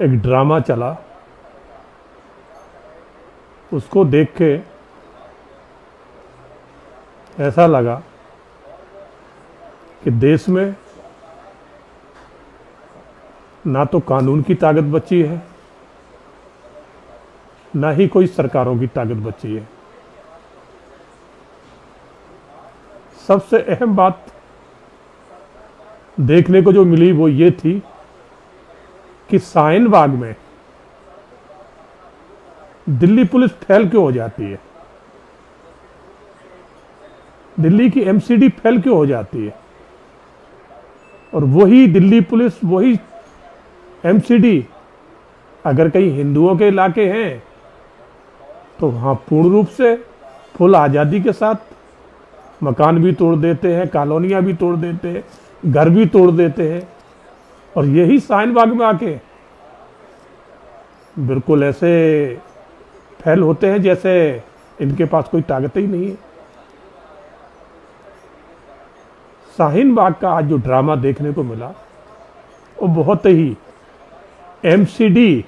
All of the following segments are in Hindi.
एक ड्रामा चला, उसको देख के ऐसा लगा कि देश में ना तो कानून की ताकत बची है, ना ही कोई सरकारों की ताकत बची है। सबसे अहम बात देखने को जो मिली वो ये थी कि शाहीन बाग में दिल्ली पुलिस फेल क्यों हो जाती है, दिल्ली की एमसीडी फेल क्यों हो जाती है, और वही दिल्ली पुलिस, वही एमसीडी अगर कहीं हिंदुओं के इलाके हैं तो वहां पूर्ण रूप से फुल आज़ादी के साथ मकान भी तोड़ देते हैं, कॉलोनियां भी तोड़ देते हैं, घर भी तोड़ देते हैं। और यही शाहीन बाग में आके बिल्कुल ऐसे फैल होते हैं जैसे इनके पास कोई ताकत ही नहीं है। शाहीन बाग का आज जो ड्रामा देखने को मिला वो बहुत ही एमसीडी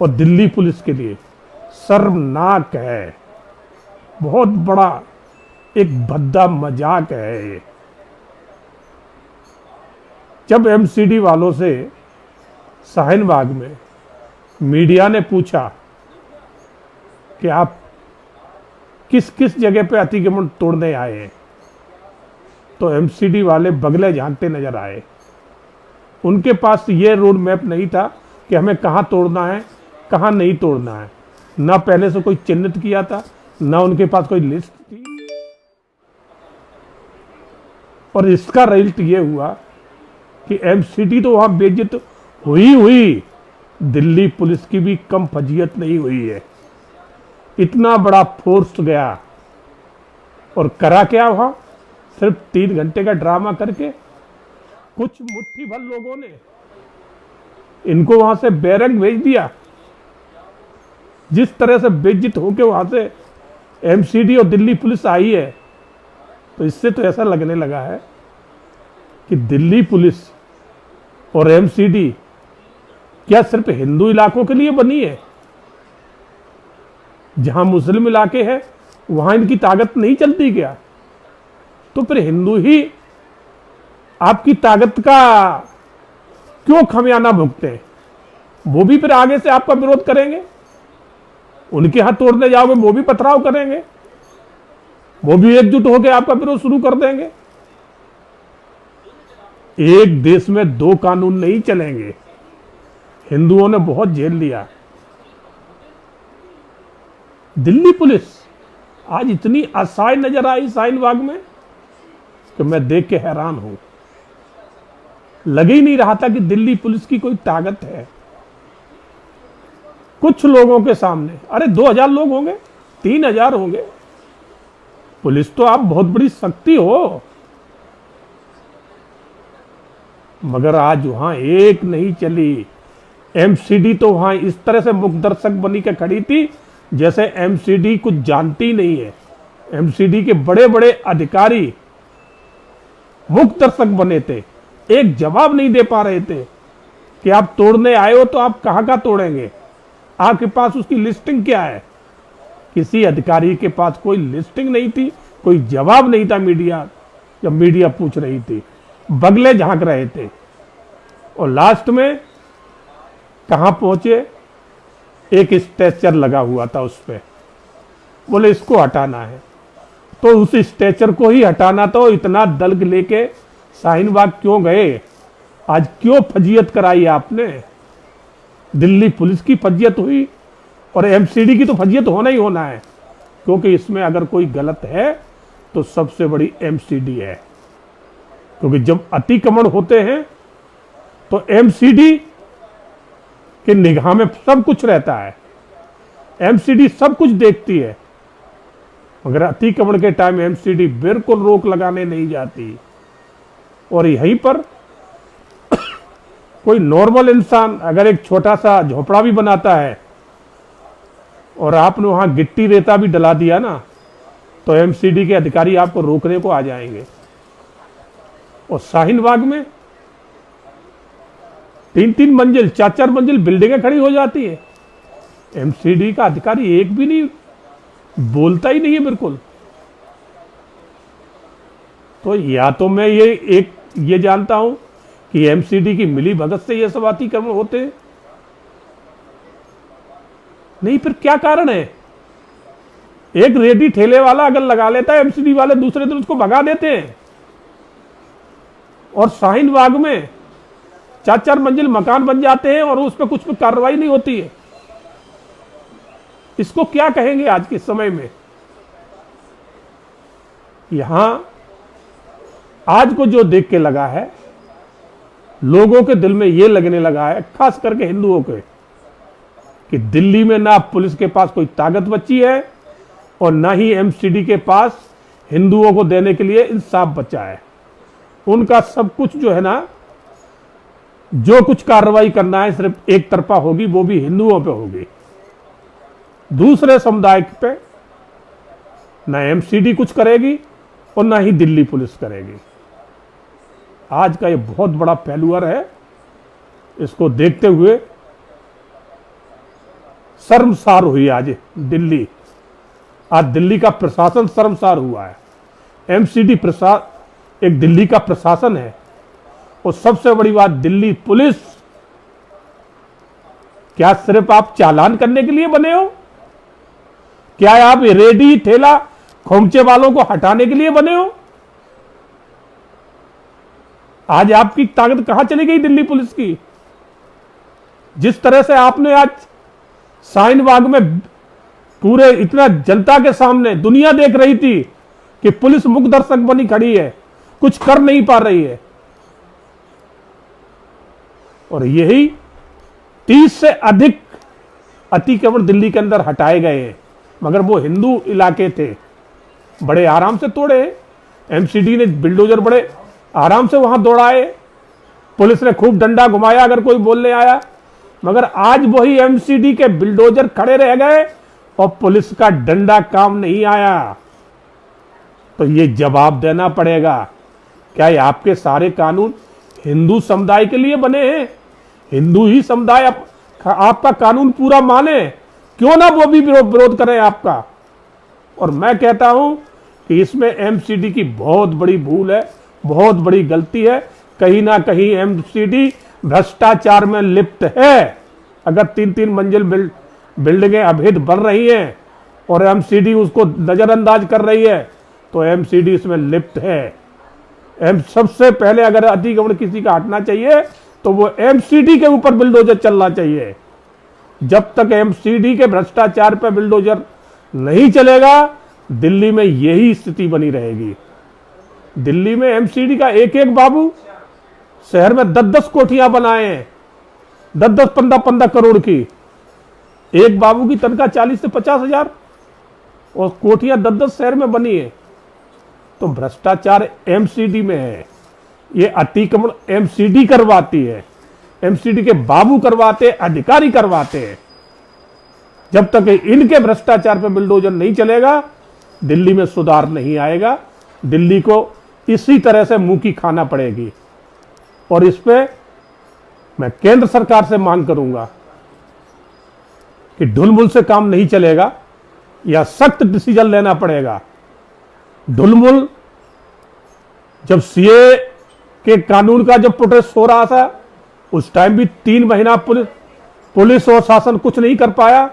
और दिल्ली पुलिस के लिए शर्मनाक है, बहुत बड़ा एक भद्दा मजाक है ये। जब एमसीडी वालों से शाहीन बाग में मीडिया ने पूछा कि आप किस किस जगह पे अतिक्रमण तोड़ने आए हैं, तो एमसीडी वाले बगले झांकते नजर आए। उनके पास ये रोड मैप नहीं था कि हमें कहाँ तोड़ना है, कहाँ नहीं तोड़ना है। ना पहले से कोई चिन्हित किया था, ना उनके पास कोई लिस्ट थी। और इसका रिजल्ट ये हुआ कि एमसीडी तो वहां बेइज्जत हुई, दिल्ली पुलिस की भी कम फजीयत नहीं हुई है। इतना बड़ा फोर्स गया और करा क्या वहां, सिर्फ 3 घंटे का ड्रामा करके कुछ मुट्ठी भर लोगों ने इनको वहां से बैरक भेज दिया। जिस तरह से बेइज्जत होके वहां से एमसीडी और दिल्ली पुलिस आई है, तो इससे तो ऐसा लगने लगा है कि दिल्ली पुलिस और एमसीडी क्या सिर्फ हिंदू इलाकों के लिए बनी है? जहां मुस्लिम इलाके हैं वहां इनकी ताकत नहीं चलती क्या? तो फिर हिंदू ही आपकी ताकत का क्यों खमियाना भुगते हैं? वो भी फिर आगे से आपका विरोध करेंगे, उनके हाथ तोड़ने जाओगे वो भी पथराव करेंगे, वो भी एकजुट होकर आपका विरोध शुरू कर देंगे। एक देश में 2 कानून नहीं चलेंगे। हिंदुओं ने बहुत झेल लिया। दिल्ली पुलिस आज इतनी असहाय नजर आई शाहीन बाग में कि मैं देख के हैरान हूं। लग ही नहीं रहा था कि दिल्ली पुलिस की कोई ताकत है। कुछ लोगों के सामने, अरे 2000 लोग होंगे, 3000 होंगे, पुलिस तो आप बहुत बड़ी शक्ति हो, मगर आज वहां एक नहीं चली। एमसीडी तो वहां इस तरह से मुख दर्शक बनी के खड़ी थी जैसे एमसीडी कुछ जानती नहीं है। एमसीडी के बड़े बड़े अधिकारी मुख दर्शक बने थे, एक जवाब नहीं दे पा रहे थे कि आप तोड़ने आए हो तो आप कहां का तोड़ेंगे, आपके पास उसकी लिस्टिंग क्या है। किसी अधिकारी के पास कोई लिस्टिंग नहीं थी, कोई जवाब नहीं था। मीडिया जब मीडिया पूछ रही थी, बगले झांक रहे थे। और लास्ट में कहां पहुंचे, एक स्ट्रेचर लगा हुआ था, उस पे बोले इसको हटाना है, तो उस स्ट्रेचर को ही हटाना। तो इतना दल लेके शाहीन बाग क्यों गए? आज क्यों फजीयत कराई आपने? दिल्ली पुलिस की फजीयत हुई और एमसीडी की तो फजीयत होना ही होना है, क्योंकि इसमें अगर कोई गलत है तो सबसे बड़ी एमसीडी है। क्योंकि जब अतिक्रमण होते हैं तो एमसीडी के निगाह में सब कुछ रहता है, एमसीडी सब कुछ देखती है, मगर अतिक्रमण के टाइम एमसीडी बिल्कुल रोक लगाने नहीं जाती। और यहीं पर कोई नॉर्मल इंसान अगर एक छोटा सा झोपड़ा भी बनाता है और आपने वहां गिट्टी रेता भी डला दिया ना, तो एमसीडी के अधिकारी आपको रोकने को आ जाएंगे। और शाहीन बाग में 3-3 मंजिल 4-4 मंजिल बिल्डिंगें खड़ी हो जाती है। एमसीडी का अधिकारी एक भी नहीं बोलता ही नहीं है बिल्कुल। तो या तो मैं ये जानता हूं कि एमसीडी की मिली भगत से ये सब अतिक्रमण होते हैं, नहीं फिर क्या कारण है? एक रेडी ठेले वाला अगर लगा लेता है, एमसीडी वाले दूसरे दिन उसको भगा देते हैं। और शाहीन बाग में 4-4 मंजिल मकान बन जाते हैं और उस पर कुछ कार्रवाई नहीं होती है। इसको क्या कहेंगे आज के समय में? यहां आज को जो देख के लगा है, लोगों के दिल में यह लगने लगा है, खास करके हिंदुओं के, कि दिल्ली में ना पुलिस के पास कोई ताकत बची है और ना ही एमसीडी के पास हिंदुओं को देने के लिए इंसाफ बचा है। उनका सब कुछ जो है ना, जो कुछ कार्रवाई करना है सिर्फ एक तरफा होगी, वो भी हिंदुओं पे होगी। दूसरे समुदाय पे ना एमसीडी कुछ करेगी और ना ही दिल्ली पुलिस करेगी। आज का ये बहुत बड़ा फेल्यूअर है। इसको देखते हुए शर्मसार हुई आज दिल्ली। आज दिल्ली का प्रशासन शर्मसार हुआ है। एमसीडी एक दिल्ली का प्रशासन है और सबसे बड़ी बात, दिल्ली पुलिस क्या सिर्फ आप चालान करने के लिए बने हो? क्या आप रेडी ठेला खोमचे वालों को हटाने के लिए बने हो? आज आपकी ताकत कहां चली गई दिल्ली पुलिस की? जिस तरह से आपने आज शाहीन बाग में पूरे इतना जनता के सामने दुनिया देख रही थी कि पुलिस मुख दर्शक बनी खड़ी है, कुछ कर नहीं पा रही है। और यही 30 से अधिक अतिक्रमण दिल्ली के अंदर हटाए गए हैं, मगर वो हिंदू इलाके थे, बड़े आराम से तोड़े। एमसीडी ने बिल्डोजर बड़े आराम से वहां दौड़ाए, पुलिस ने खूब डंडा घुमाया अगर कोई बोलने आया, मगर आज वही एमसीडी के बिल्डोजर खड़े रह गए और पुलिस का डंडा काम नहीं आया। तो ये जवाब देना पड़ेगा। क्या ये आपके सारे कानून हिंदू समुदाय के लिए बने हैं? हिंदू ही समुदाय आपका कानून पूरा माने, क्यों ना वो भी विरोध करें आपका। और मैं कहता हूं कि इसमें एमसीडी की बहुत बड़ी भूल है, बहुत बड़ी गलती है। कहीं ना कहीं एमसीडी भ्रष्टाचार में लिप्त है। अगर 3-3 मंजिल बिल्डिंगें अवैध बन रही हैं और एमसीडी उसको नजरअंदाज कर रही है, तो एमसीडी इसमें लिप्त है। सबसे पहले अगर अतिक्रमण किसी का हटना चाहिए तो वो एमसीडी के ऊपर बिल्डोजर चलना चाहिए। जब तक एमसीडी के भ्रष्टाचार पर बिल्डोजर नहीं चलेगा, दिल्ली में यही स्थिति बनी रहेगी। दिल्ली में एमसीडी का एक एक बाबू शहर में 10-10 कोठियां बनाए हैं, 10-10, 15-15 करोड़ की। एक बाबू की तनख्वाह 40 से 50 हजार और कोठियां 10-10 शहर में बनी है। तो भ्रष्टाचार एमसीडी में है। ये अतिक्रमण एमसीडी करवाती है, एमसीडी के बाबू करवाते, अधिकारी करवाते हैं। जब तक इनके भ्रष्टाचार पे बिल्डोजर नहीं चलेगा, दिल्ली में सुधार नहीं आएगा। दिल्ली को इसी तरह से मुंह की खाना पड़ेगी। और इस पे मैं केंद्र सरकार से मांग करूंगा कि ढुलमुल से काम नहीं चलेगा, या सख्त डिसीजन लेना पड़ेगा। ढुलमुल जब सीए के कानून का जब प्रोटेस्ट हो रहा था, उस टाइम भी 3 महीना पुलिस और शासन कुछ नहीं कर पाया।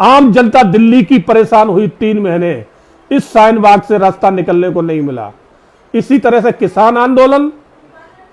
आम जनता दिल्ली की परेशान हुई 3 महीने, इस शाहीन बाग से रास्ता निकलने को नहीं मिला। इसी तरह से किसान आंदोलन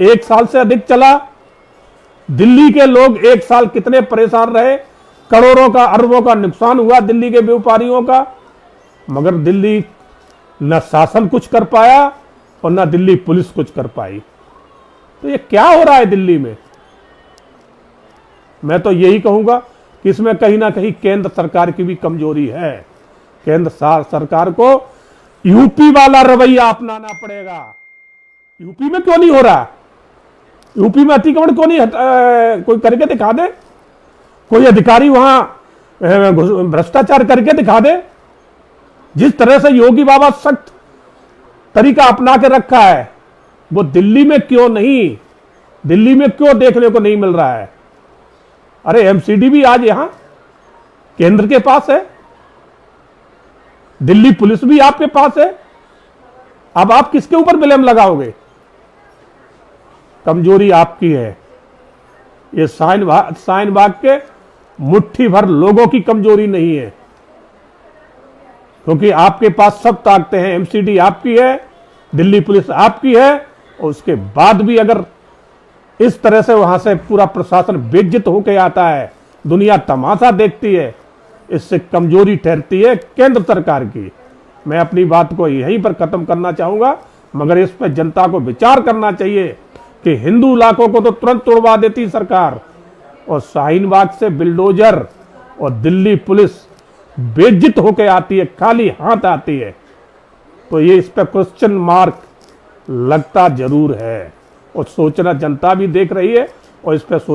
1 साल से अधिक चला। दिल्ली के लोग 1 साल कितने परेशान रहे, करोड़ों का अरबों का नुकसान हुआ दिल्ली के व्यापारियों का, मगर दिल्ली न शासन कुछ कर पाया और न दिल्ली पुलिस कुछ कर पाई। तो ये क्या हो रहा है दिल्ली में? मैं तो यही कहूंगा कि इसमें कहीं ना कहीं केंद्र सरकार की भी कमजोरी है। केंद्र सरकार को यूपी वाला रवैया अपनाना पड़ेगा। यूपी में क्यों नहीं हो रहा? यूपी में अतिक्रमण क्यों नहीं कोई करके दिखा दे, कोई अधिकारी वहां भ्रष्टाचार करके दिखा दे। जिस तरह से योगी बाबा सख्त तरीका अपना के रखा है, वो दिल्ली में क्यों नहीं? दिल्ली में क्यों देखने को नहीं मिल रहा है? अरे एमसीडी भी आज यहां केंद्र के पास है, दिल्ली पुलिस भी आपके पास है। अब आप किसके ऊपर ब्लेम लगाओगे? कमजोरी आपकी है। ये शाहीन बाग के मुट्ठी भर लोगों की कमजोरी नहीं है, क्योंकि आपके पास सब ताकतें हैं। एमसीडी आपकी है, दिल्ली पुलिस आपकी है, और उसके बाद भी अगर इस तरह से वहां से पूरा प्रशासन बेइज्जत होकर आता है, दुनिया तमाशा देखती है, इससे कमजोरी ठहरती है केंद्र सरकार की। मैं अपनी बात को यहीं पर खत्म करना चाहूंगा, मगर इस पर जनता को विचार करना चाहिए कि हिंदू इलाकों को तो तुरंत तोड़वा देती सरकार, और शाहीन बाग से बिल्डोजर और दिल्ली पुलिस बेइज्जत होकर आती है, खाली हाथ आती है। तो ये इस पर क्वेश्चन मार्क लगता जरूर है, और सोचना जनता भी देख रही है, और इस पर सोच